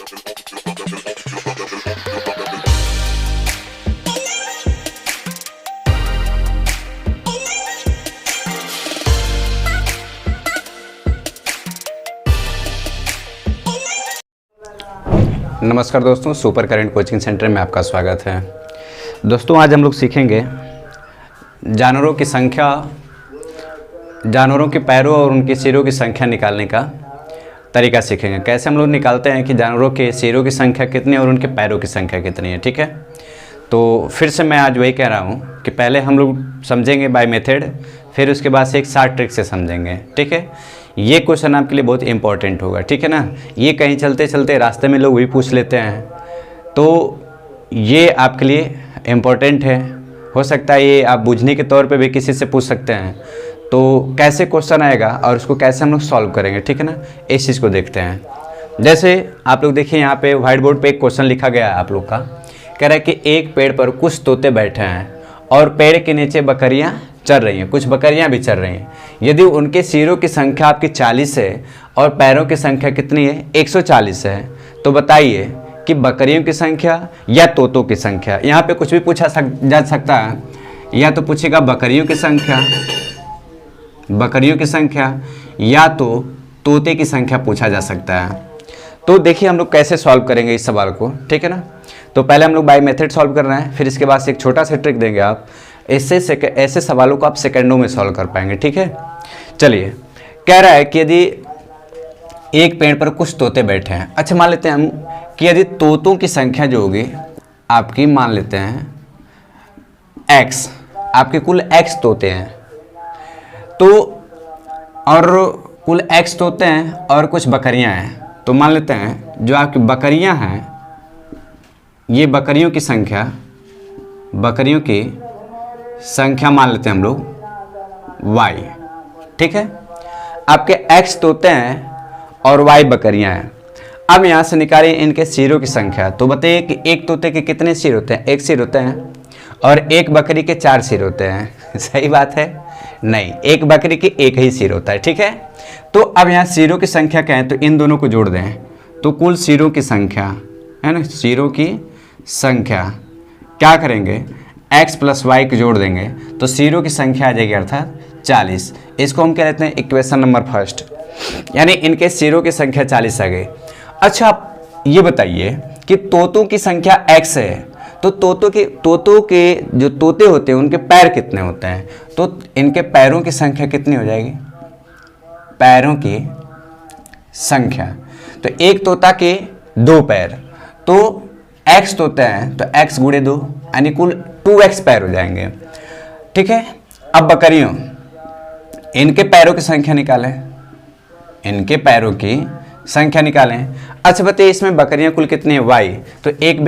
नमस्कार दोस्तों, super current coaching centre में आपका स्वागत है। दोस्तों आज हम लोग सीखेंगे जानवरों की संख्या, जानवरों के पैरों और उनके सिरों की संख्या निकालने का तरीका सीखेंगे। कैसे हम लोग निकालते हैं कि जानवरों के सिरों की संख्या कितनी है और उनके पैरों की संख्या कितनी है। ठीक है, तो फिर से मैं आज वही कह रहा हूँ कि पहले हम लोग समझेंगे बाय मेथड, फिर उसके बाद से एक शार्ट ट्रिक से समझेंगे। ठीक है, ये क्वेश्चन आपके लिए बहुत इंपॉर्टेंट होगा। ठीक है ना, ये कहीं चलते चलते रास्ते में लोग भी पूछ लेते हैं, तो ये आपके लिए इम्पोर्टेंट है। हो सकता है ये आप बूझने के तौर पे भी किसी से पूछ सकते हैं। तो कैसे क्वेश्चन आएगा और उसको कैसे हम लोग सॉल्व करेंगे, ठीक है ना, इस चीज़ को देखते हैं। जैसे आप लोग देखिए यहाँ पे व्हाइट बोर्ड पे एक क्वेश्चन लिखा गया है आप लोग का। कह रहा है कि एक पेड़ पर कुछ तोते बैठे हैं और पेड़ के नीचे बकरियाँ चर रही हैं, कुछ बकरियां भी चर रही हैं। यदि उनके सिरों की संख्या आपकी 40 है और पैरों की संख्या कितनी है, 140 है, तो बताइए कि बकरियों की संख्या या तोतों की संख्या। यहाँ पे कुछ भी पूछा जा सकता है, या तो पूछेगा बकरियों की संख्या, बकरियों की संख्या, या तो तोते की संख्या पूछा जा सकता है। तो देखिए हम लोग कैसे सॉल्व करेंगे इस सवाल को, ठीक है ना। तो पहले हम लोग बाय मेथड सॉल्व कर रहे हैं, फिर इसके बाद से एक छोटा सा ट्रिक देंगे आप। ऐसे सवालों को आप सेकंडों में सॉल्व कर पाएंगे। ठीक है, चलिए। कह रहा है कि यदि एक पेड़ पर कुछ तोते बैठे हैं, अच्छा मान लेते हैं हम कि यदि तोतों की संख्या जो होगी आपकी, मान लेते हैं x, आपके कुल x तोते हैं, तो और कुल x तोते हैं और कुछ बकरियां हैं, तो मान लेते हैं जो आपकी बकरियां हैं, ये बकरियों की संख्या, बकरियों की संख्या मान लेते हैं हम लोग y। ठीक है, आपके x तोते हैं और y बकरियां हैं। अब यहाँ से निकालिए इनके सिरों की संख्या। तो बताइए कि एक तोते के कितने सिर होते हैं, एक सिर होते हैं, और एक बकरी के 4 सिर होते हैं। सही बात है? नहीं, एक बकरी के एक ही सिर होता है। ठीक है, तो अब यहाँ सिरों की संख्या क्या है, तो इन दोनों को जोड़ दें, तो कुल सिरों की संख्या है ना, सिरों की संख्या क्या करेंगे, x प्लस वाई को जोड़ देंगे तो सिरों की संख्या आ जाएगी अर्थात 40। इसको हम क्या लेते हैं, इक्वेशन नंबर फर्स्ट, यानी इनके सिरों की संख्या 40 आ गई। अच्छा आप ये बताइए कि तोतों की संख्या x है, तो तोतों के जो तोते होते हैं उनके पैर कितने होते हैं, तो इनके पैरों की संख्या कितनी हो जाएगी, पैरों की संख्या। तो एक तोता के 2 पैर, तो x तोते हैं तो x गुणे 2 यानी कुल 2x पैर हो जाएंगे। ठीक है, अब बकरियों, इनके पैरों की संख्या निकालें, इनके पैरों की संख्या निकालें। अच्छा बताइए इसमें बकरियां कुल कितनी है, y, तो एक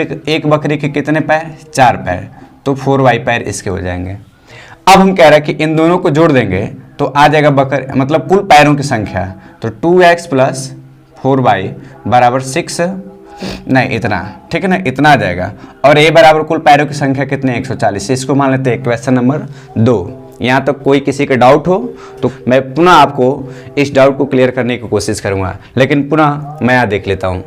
बकरी के कितने पैर, 4 पैर, तो 4y पैर इसके हो जाएंगे। अब हम कह रहे हैं कि इन दोनों को जोड़ देंगे तो आ जाएगा मतलब कुल पैरों की संख्या, तो 2x प्लस 4y बराबर 6, नहीं इतना, ठीक है ना, इतना आ जाएगा। और a बराबर कुल पैरों की संख्या कितने, 140। इसको मान लेते हैं क्वेश्चन नंबर 2। यहाँ तक कोई किसी का डाउट हो तो मैं पुनः आपको इस डाउट को क्लियर करने की कोशिश करूँगा, लेकिन पुनः मैं यहाँ देख लेता हूँ।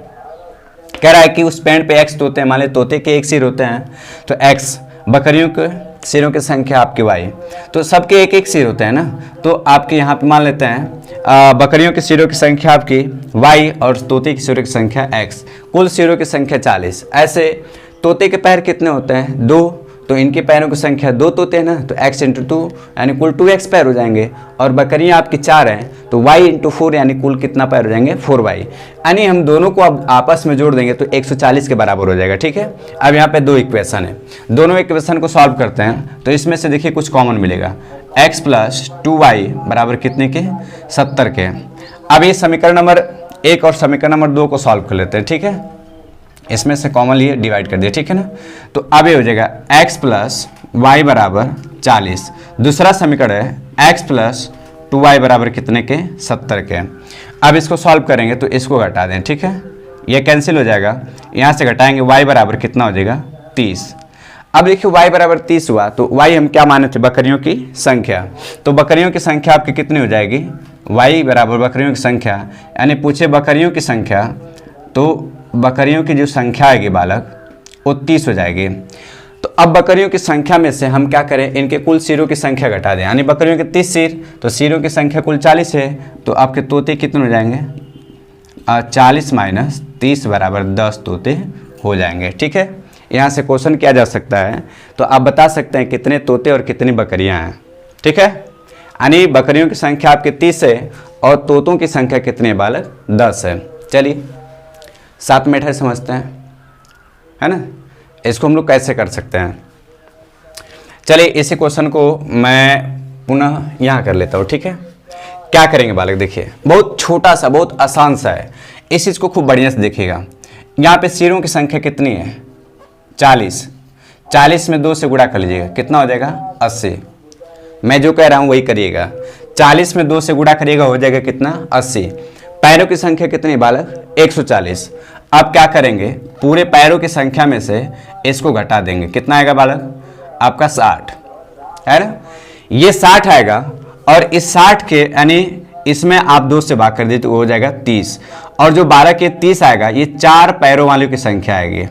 कह रहा है कि उस पेड़ पे x तोते हैं, मान ले तोते के एक सिर होते हैं, तो x, बकरियों के सिरों की संख्या आपकी y, तो सबके एक एक सिर होते हैं ना, तो आपके यहाँ पे मान लेते हैं बकरियों के सिरों की संख्या आपकी y और तोते की सिरों की संख्या x, कुल सिरों की संख्या 40। ऐसे तोते के पैर कितने होते हैं, 2, तो इनके पैरों की संख्या 2 तोते हैं ना, तो x इंटू 2 यानी कुल 2x पैर हो जाएंगे। और बकरियां आपकी 4 हैं तो y इंटू 4 यानी कुल कितना पैर हो जाएंगे, 4y। यानी हम दोनों को अब आपस में जोड़ देंगे तो 140 के बराबर हो जाएगा। ठीक है, अब यहाँ पे 2 इक्वेशन है, दोनों इक्वेशन को सॉल्व करते हैं तो इसमें से देखिए कुछ कॉमन मिलेगा, x प्लस 2y बराबर कितने के, 70 के। अब ये समीकरण नंबर 1 और समीकरण नंबर 2 को सॉल्व कर लेते हैं। ठीक है, इसमें से कॉमन लिए डिवाइड कर दिया, ठीक है ना, तो अब ये हो जाएगा x प्लस वाई बराबर 40। दूसरा समीकरण है x प्लस 2y बराबर कितने के, 70 के। अब इसको सॉल्व करेंगे तो इसको घटा दें, ठीक है, ये कैंसिल हो जाएगा, यहाँ से घटाएंगे y बराबर कितना हो जाएगा, 30। अब देखिए y बराबर 30 हुआ तो y हम क्या माने थे, बकरियों की संख्या, तो बकरियों की संख्या आपकी कितनी हो जाएगी, y बराबर बकरियों की संख्या, यानी पूछे बकरियों की संख्या तो बकरियों की जो संख्या आएगी बालक वो 30 हो जाएगी। तो अब बकरियों की संख्या में से हम क्या करें, इनके कुल सिरों की संख्या घटा दें, यानी बकरियों के 30 सिर, तो सिरों की संख्या कुल 40 है, तो आपके तोते कितने हो जाएंगे, 40 माइनस 30 बराबर 10 तोते हो जाएंगे। ठीक है, यहाँ से क्वेश्चन किया जा सकता है, तो आप बता सकते हैं कितने तोते और कितनी बकरियाँ हैं। ठीक है, यानी बकरियों की संख्या आपके 30 है और तोतों की संख्या कितनी है बालक, 10 है। चलिए 7 मिनट है, समझते हैं, है ना। इसको हम लोग कैसे कर सकते हैं, चलिए इसी क्वेश्चन को मैं पुनः यहाँ कर लेता हूँ। ठीक है, क्या करेंगे बालक, देखिए बहुत छोटा सा, बहुत आसान सा है, इस चीज़ को खूब बढ़िया से देखिएगा। यहाँ पे सिरों की संख्या कितनी है, 40, 40 में 2 से गुणा कर लीजिएगा, कितना हो जाएगा, 80। मैं जो कह रहा हूँ वही करिएगा, 40 में 2 से गुणा करिएगा, हो जाएगा कितना, 80। पैरों की संख्या कितनी बालक, 140। अब क्या करेंगे, पूरे पैरों की संख्या में से इसको घटा देंगे, कितना आएगा बालक, आपका 60 है ना। ये 60 आएगा और इस 60 के यानी इसमें आप 2 से भाग कर दीजिए तो हो जाएगा 30, और जो 12 के 30 आएगा, ये 4 पैरों वालों की संख्या आएगी,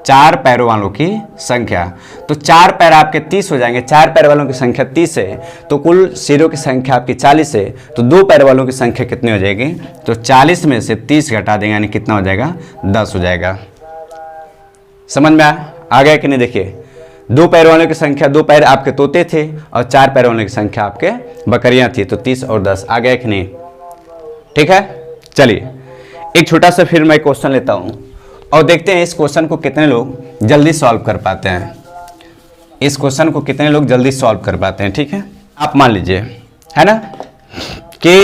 4 पैरों वालों की संख्या। तो 4 पैर आपके 30 हो जाएंगे, 4 पैर वालों की संख्या 30 है, तो कुल सिरों की संख्या आपकी 40 है, तो 2 पैर वालों की संख्या कितनी हो जाएगी, तो 40 में से 30 घटा देंगे, यानी कितना हो जाएगा, 10 हो जाएगा। समझ में आ गया कि नहीं। देखिए 2 पैर वालों की संख्या, 2 पैर आपके तोते थे और 4 पैर वालों की संख्या आपके बकरियां थी, तो 30 और 10 आ गया कि नहीं। ठीक है, चलिए एक छोटा सा फिर मैं क्वेश्चन लेता हूं और देखते हैं इस क्वेश्चन को कितने लोग जल्दी सॉल्व कर पाते हैं, इस क्वेश्चन को कितने लोग जल्दी सॉल्व कर पाते हैं। ठीक है, आप मान लीजिए, है ना, कि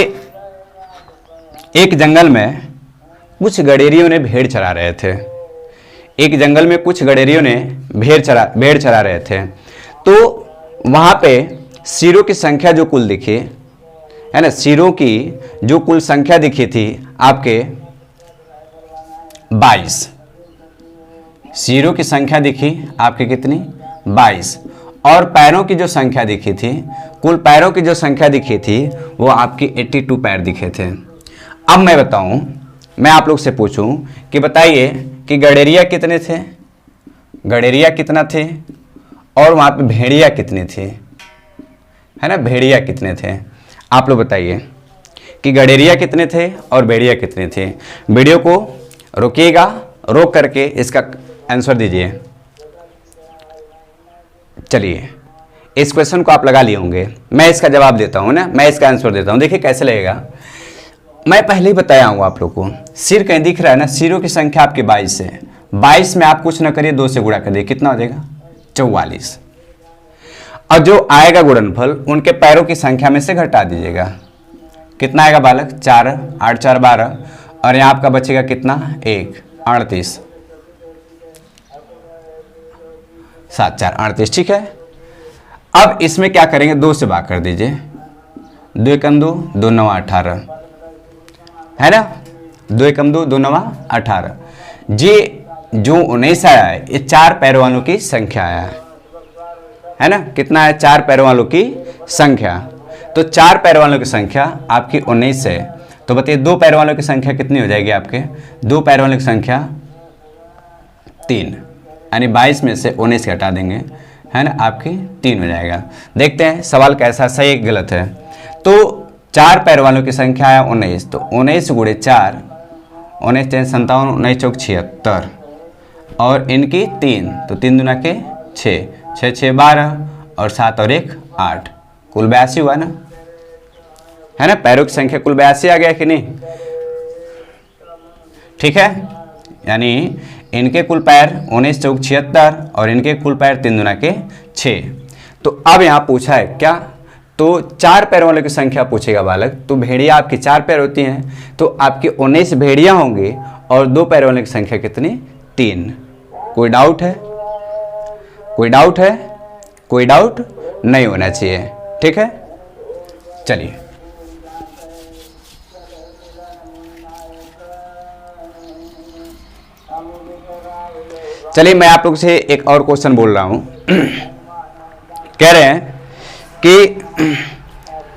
एक जंगल में कुछ गडेरियों ने भेड़ चरा रहे थे, एक जंगल में कुछ गडेरियों ने भेड़ चरा रहे थे, तो वहाँ पे सिरों की संख्या जो कुल दिखी, है ना, सिरों की जो कुल संख्या दिखी थी आपके 22, सिरों की संख्या दिखी आपके कितनी, 22, और पैरों की जो संख्या दिखी थी, कुल पैरों की जो संख्या दिखी थी वो आपकी 82 पैर दिखे थे। अब मैं बताऊं, मैं आप लोग से पूछूं कि बताइए कि गडेरिया कितने थे, गडेरिया कितना थे, और वहाँ पे भेड़िया कितनी थी, है ना, भेड़िया कितने थे, आप लोग बताइए कि गडेरिया कितने थे और भेड़िया कितने थे। वीडियो को रोकिएगा, रोक करके इसका आंसर दीजिए। चलिए इस क्वेश्चन को आप लगा लिए होंगे, मैं इसका जवाब देता हूँ ना, मैं इसका आंसर देता हूँ। देखिए कैसे लगेगा, मैं पहले ही बताया हूँ आप लोग को, सिर कहीं दिख रहा है ना, सिरों की संख्या आपकी 22 है, 22 में आप कुछ ना करिए, 2 से गुणा करिए, कितना हो जाएगा, 44, और जो आएगा गुणनफल उनके पैरों की संख्या में से घटा दीजिएगा, कितना आएगा बालक, 4, 8 4 12, और यहाँ आपका बचेगा कितना, 1, 38, 7 4 38। ठीक है, अब इसमें क्या करेंगे, 2 से भाग कर दीजिए, 2 एकम 2, 2 9 18, है ना, 2 एकम 2, 2 9 18। जी जो 19 आया है ये 4 पैरों वालों की संख्या आया है ना, कितना है, 4 पैरों वालों की संख्या। तो 4 पैरों वालों की संख्या आपकी 19 है, तो बताइए 2 पैरों वालों की संख्या कितनी हो जाएगी आपके, 2 पैरों वालों की संख्या 3, यानी 22 में से 19 घटा देंगे, है ना, आपकी 3 हो जाएगा। देखते हैं सवाल कैसा, सही है गलत है। तो 4 पैर वालों की संख्या है 19, तो 19 गुणे 4, 19 3 57, 19 चौक 76, और इनकी 3, तो 3 दूना के 6, 6 6 12, और 7 और 1 8, कुल 82 हुआ ना, है ना, पैरों की संख्या कुल 82 आ गया कि नहीं। ठीक है, यानी इनके कुल पैर 19 चौक 76 और इनके कुल पैर 3 दूना के 6। तो अब यहाँ पूछा है क्या, तो 4 पैरों वालों की संख्या पूछेगा बालक, तो भेड़िया आपकी 4 पैर होती हैं, तो आपकी 19 भेड़िया होंगी और 2 पैरों वालों की संख्या कितनी, 3। कोई डाउट है, कोई डाउट है, कोई डाउट नहीं होना चाहिए। ठीक है, चलिए चलिए मैं आप लोग से एक और क्वेश्चन बोल रहा हूं। कह रहे हैं कि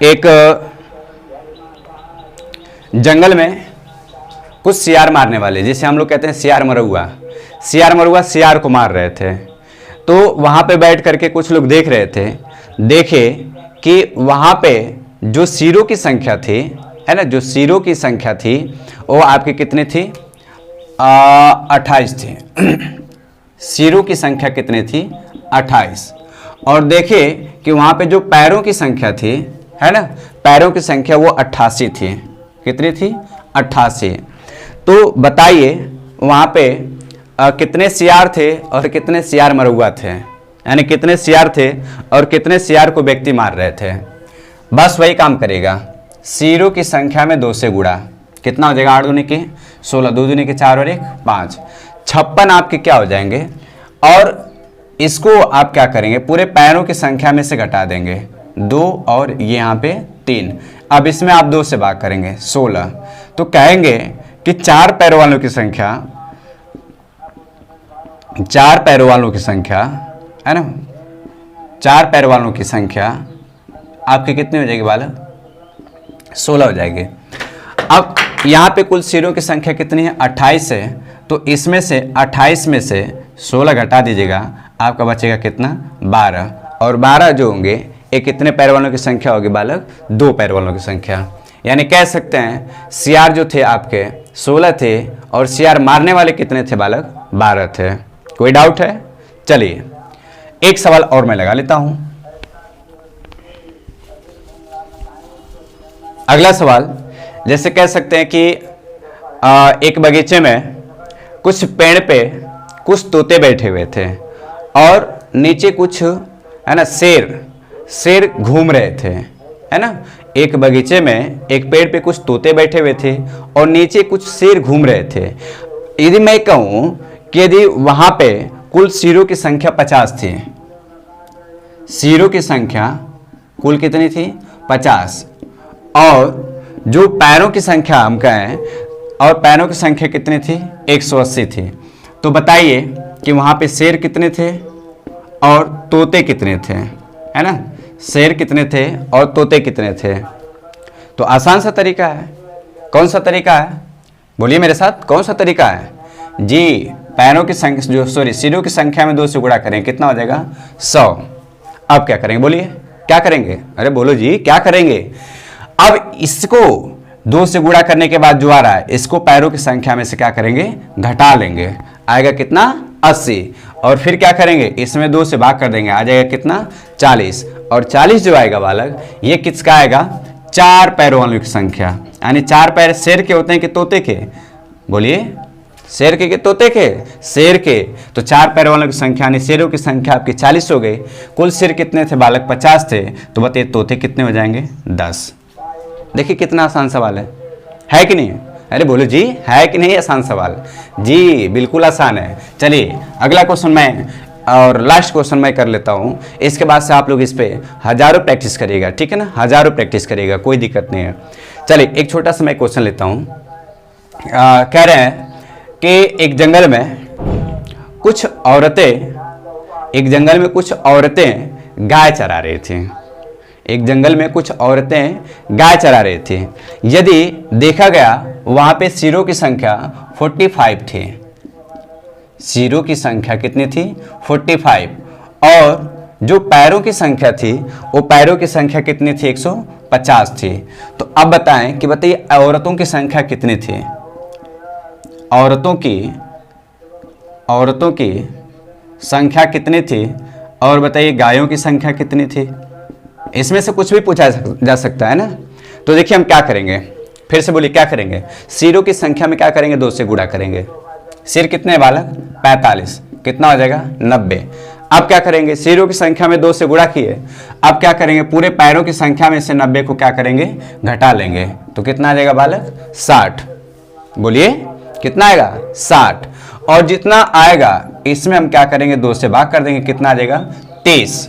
एक जंगल में कुछ सियार मारने वाले, जिसे हम लोग कहते हैं सियार मरौआ। सियार मरौआ सियार को मार रहे थे। तो वहाँ पे बैठ करके कुछ लोग देख रहे थे। देखे कि वहाँ पे जो सिरों की संख्या थी, है ना, जो सिरों की संख्या थी वो आपकी कितनी थी? 28 थी। सिरों की संख्या कितनी थी? 28। और देखे कि वहाँ पे जो पैरों की संख्या थी, है ना, पैरों की संख्या वो 88 थी। कितनी थी? 88। तो बताइए वहाँ पे कितने सियार थे और कितने सियार मरौआ थे, यानी कितने सियार थे और कितने सियार को व्यक्ति मार रहे थे। बस वही काम करेगा, सिरों की संख्या में 2 से गुणा। कितना हो जाएगा? 8 दूनी की 16, 2 दूनी की 4 और 1 5, 56 आपके क्या हो जाएंगे। और इसको आप क्या करेंगे? पूरे पैरों की संख्या में से घटा देंगे, 2 और ये यहाँ पे 3। अब इसमें आप 2 से भाग करेंगे, 16। तो कहेंगे कि 4 पैरों वालों की संख्या, 4 पैरों वालों की संख्या, है ना, 4 पैरों वालों की संख्या आपकी कितनी हो जाएगी बालक? 16 हो जाएगी। अब यहाँ पे कुल सिरों की संख्या कितनी है? 28 है। तो इसमें से 28 में से 16 घटा दीजिएगा, आपका बचेगा कितना? 12। और 12 जो होंगे ये कितने पैर वालों की संख्या होगी बालक? 2 पैर वालों की संख्या। यानी कह सकते हैं सियार जो थे आपके 16 थे और सियार मारने वाले कितने थे बालक? 12 थे। कोई डाउट है? चलिए एक सवाल और मैं लगा लेता हूं। अगला सवाल, जैसे कह सकते हैं कि एक बगीचे में कुछ पेड़ पे कुछ तोते बैठे हुए थे और नीचे कुछ, है ना, शेर घूम रहे थे, है ना। एक बगीचे में एक पेड़ पे कुछ तोते बैठे हुए थे और नीचे कुछ शेर घूम रहे थे। यदि मैं कहूं कि यदि वहां पे कुल सिरों की संख्या 50 थी, सिरों की संख्या कुल कितनी थी? 50, और जो पैरों की संख्या हम कहें, और पैरों की संख्या कितनी थी? 180 थी। तो बताइए कि वहां पे शेर कितने थे और तोते कितने थे, है ना। शेर कितने थे और तोते कितने थे? तो आसान सा तरीका है। कौन सा तरीका है? बोलिए मेरे साथ, कौन सा तरीका है? जी, पैरों की संख्या जो सिरों की संख्या में 2 से गुणा करें, कितना हो जाएगा? 100। अब क्या करेंगे? बोलिए क्या करेंगे? अरे बोलो जी, क्या करेंगे? अब इसको 2 से गुणा करने के बाद जो आ रहा है, इसको पैरों की संख्या में से क्या करेंगे? घटा लेंगे। आएगा कितना? 80। और फिर क्या करेंगे? इसमें 2 से भाग कर देंगे, आ जाएगा कितना? 40। और 40 जो आएगा बालक, ये किसका आएगा? 4 पैरों वालों की संख्या। यानी 4 पैर शेर के होते हैं कि तोते के? बोलिए, शेर के कि तोते के? शेर के। तो 4 पैरों वालों की संख्या यानी शेरों की संख्या आपकी 40 हो गई। कुल शेर कितने थे बालक? 50 थे। तो बताइए तोते कितने हो जाएंगे? 10। देखिए कितना आसान सवाल है कि नहीं? अरे बोलो जी, है कि नहीं आसान सवाल? जी बिल्कुल आसान है। चलिए अगला क्वेश्चन मैं, और लास्ट क्वेश्चन मैं कर लेता हूँ। इसके बाद से आप लोग इस पे हजारों प्रैक्टिस करिएगा, ठीक है ना, हजारों प्रैक्टिस करिएगा, कोई दिक्कत नहीं है। चलिए एक छोटा सा मैं क्वेश्चन लेता हूँ। कह रहे हैं कि एक जंगल में कुछ औरतें गाय चरा रही थी। एक जंगल में कुछ औरतें गाय चरा रही थी। यदि देखा गया वहां पे सिरों की संख्या 45 थी। सिरों की संख्या कितनी थी? 45। और जो पैरों की संख्या थी वो पैरों की संख्या कितनी थी? 150 थी। तो अब बताएं कि बताइए औरतों की संख्या कितनी थी? औरतों की संख्या कितनी थी? और बताइए गायों की संख्या कितनी थी? इसमें से कुछ भी पूछा जा सकता है ना। तो देखिए हम क्या करेंगे, फिर से बोलिए क्या करेंगे? सिरों की संख्या में क्या करेंगे? 2 से गुणा करेंगे। सिर कितने बालक? 45। कितना हो जाएगा? 90। अब क्या करेंगे? सिरों की संख्या में 2 से गुणा किए। अब क्या करेंगे? पूरे पैरों की संख्या में से 90 को क्या करेंगे? घटा लेंगे। तो कितना आ जाएगा बालक? 60। बोलिए कितना आएगा? 60। और जितना आएगा इसमें हम क्या करेंगे? 2 से भाग कर देंगे। कितना आ जाएगा? 30।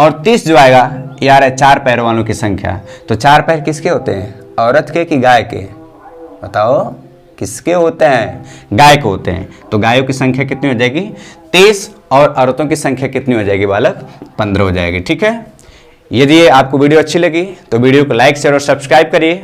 और 30 जो आएगा यार है 4 पैरों वालों की संख्या। तो 4 पैर किसके होते हैं? औरत के कि गाय के? बताओ किसके होते हैं? गाय को होते हैं। तो गायों की संख्या कितनी हो जाएगी? 30। और औरतों की संख्या कितनी हो जाएगी बालक? 15 हो जाएगी। ठीक है। यदि आपको वीडियो अच्छी लगी तो वीडियो को लाइक शेयर और सब्सक्राइब करिए।